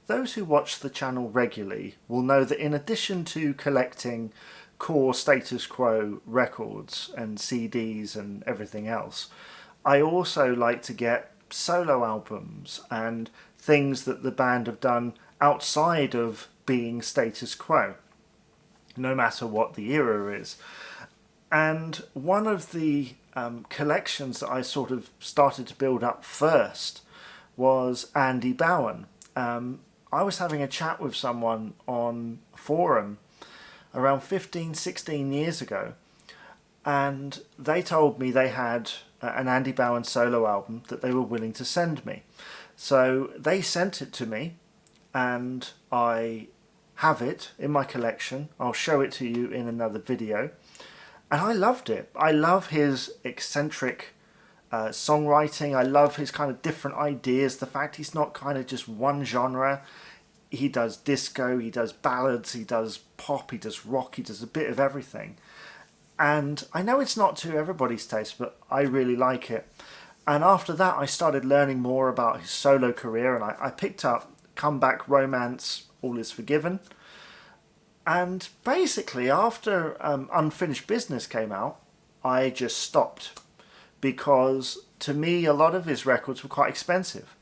those who watch the channel regularly will know that in addition to collecting core Status Quo records and CDs and everything else, I also like to get solo albums and things that the band have done outside of being Status Quo, no matter what the era is. And one of the collections that I sort of started to build up first was Andy Bown. I was having a chat with someone on a forum around 15-16 years ago, and they told me they had an Andy Bown solo album that they were willing to send me. So they sent it to me, and I have it in my collection. I'll show it to you in another video. And I loved it. I love his eccentric songwriting. I love his kind of different ideas. The fact he's not kind of just one genre. He does disco, he does ballads, he does pop, he does rock, he does a bit of everything. And I know it's not to everybody's taste, but I really like it. And after that, I started learning more about his solo career, and I picked up Comeback Romance, All Is Forgiven. And basically, after Unfinished Business came out, I just stopped. Because, to me, a lot of his records were quite expensive.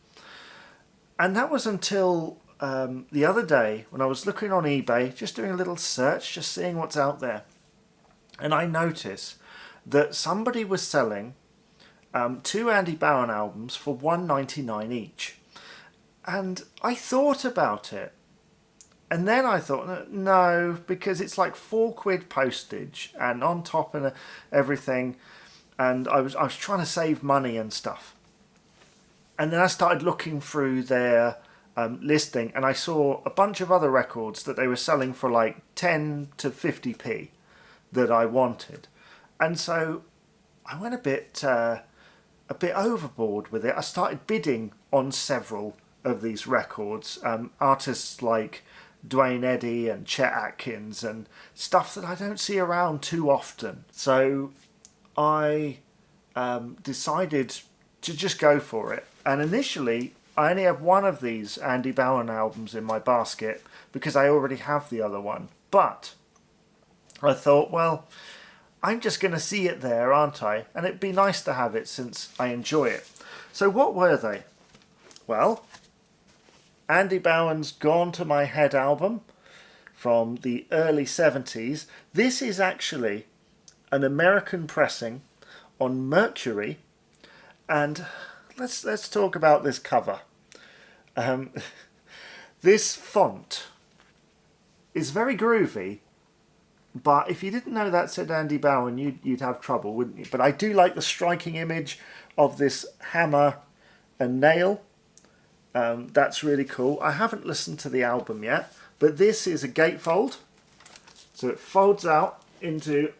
And that was until the other day, when I was looking on eBay, just doing a little search, just seeing what's out there. And I noticed that somebody was selling 2 Andy Bown albums for $1.99 each. And I thought about it. And then I thought, no, because it's like £4 postage and on top and everything. And I was trying to save money and stuff. And then I started looking through their listing, and I saw a bunch of other records that they were selling for like 10 to 50p that I wanted. And so I went a bit overboard with it. I started bidding on several of these records. Artists like Dwayne Eddy and Chet Atkins and stuff that I don't see around too often. So I decided to just go for it. And initially, I only have one of these Andy Bown albums in my basket because I already have the other one. But I thought, well, I'm just going to see it there, aren't I? And it'd be nice to have it since I enjoy it. So what were they? Well, Andy Bown's Gone to My Head album from the early 70s. This is actually an American pressing on Mercury. And let's talk about this cover. This font is very groovy, but if you didn't know that said Andy Bown, you'd have trouble, wouldn't you? But I do like the striking image of this hammer and nail. That's really cool. I haven't listened to the album yet, but this is a gatefold. So it folds out into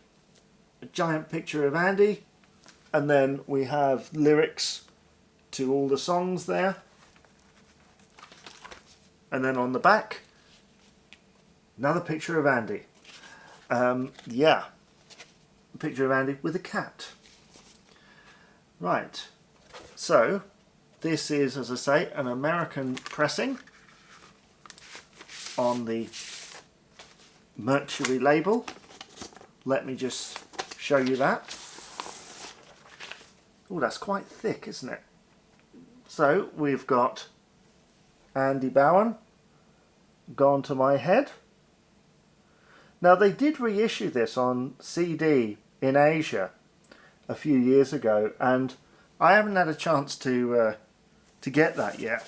a giant picture of Andy, and then we have lyrics to all the songs there. And then on the back, another picture of Andy. Yeah, a picture of Andy with a cat. Right, so this is, as I say, an American pressing on the Mercury label. Let me just show you that. Oh, that's quite thick, isn't it? So we've got Andy Bown, Gone to My Head. Now they did reissue this on CD in Asia a few years ago, and I haven't had a chance to get that yet.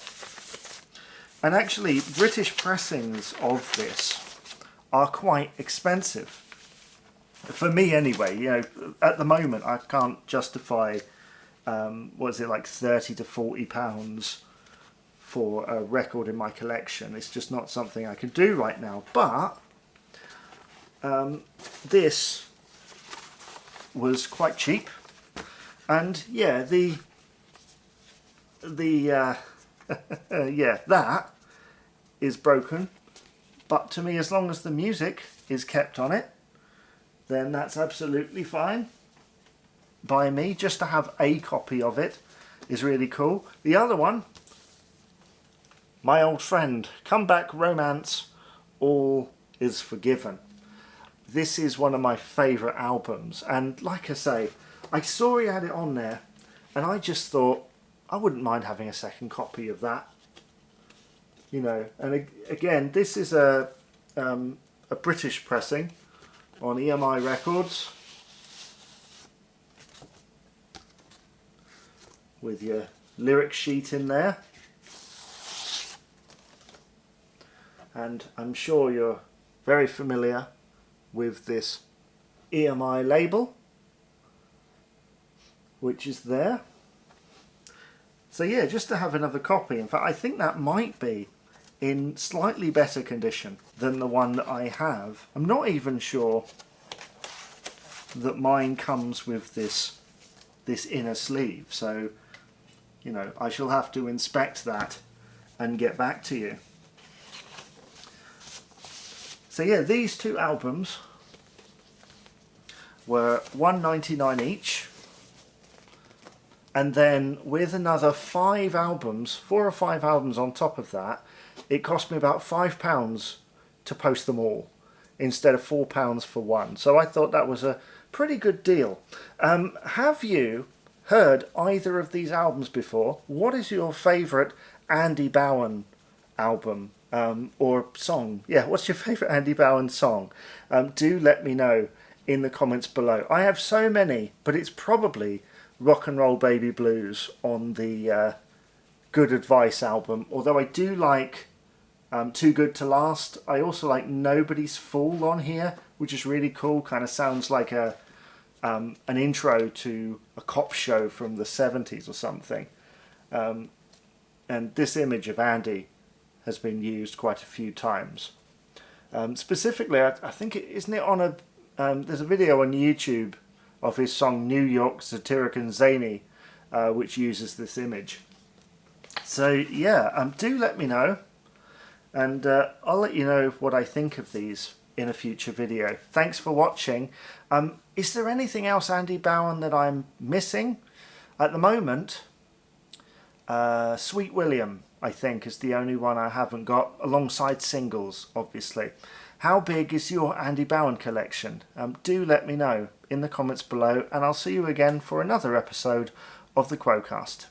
And actually, British pressings of this are quite expensive. For me anyway, you know, at the moment I can't justify, what is it, like 30 to 40 pounds for a record in my collection. It's just not something I can do right now. But this was quite cheap, and yeah, yeah, that is broken, but to me, as long as the music is kept on it, then that's absolutely fine by me. Just to have a copy of it is really cool. The other one, My Old Friend, Comeback Romance, All Is Forgiven. This is one of my favourite albums, and like I say, I saw he had it on there and I just thought I wouldn't mind having a second copy of that, you know. And again, this is a British pressing on EMI Records with your lyric sheet in there, and I'm sure you're very familiar with this EMI label which is there. So yeah, just to have another copy. In fact, I think that might be in slightly better condition than the one that I have. I'm not even sure that mine comes with this inner sleeve, so you know, I shall have to inspect that and get back to you. So yeah, these two albums were $1.99 each, and then with another 4 or 5 albums on top of that, it cost me about £5 to post them all instead of £4 for one. So I thought that was a pretty good deal. Have you heard either of these albums before? What is your favourite Andy Bown album or song? Yeah, what's your favourite Andy Bown song? Do let me know in the comments below. I have so many, but it's probably Rock and Roll Baby Blues on the Good Advice album, although I do like Too Good to Last. I also like Nobody's Fool on here, which is really cool. Kind of sounds like an intro to a cop show from the 70s or something. And this image of Andy has been used quite a few times. Specifically, I think isn't it on there's a video on YouTube of his song New York, Satiric and Zany, which uses this image. So yeah, do let me know, and I'll let you know what I think of these in a future video. Thanks for watching. Is there anything else Andy Bown that I'm missing? At the moment, Sweet William, I think, is the only one I haven't got, alongside singles, obviously. How big is your Andy Bown collection? Do let me know in the comments below, and I'll see you again for another episode of the Quo-Cast.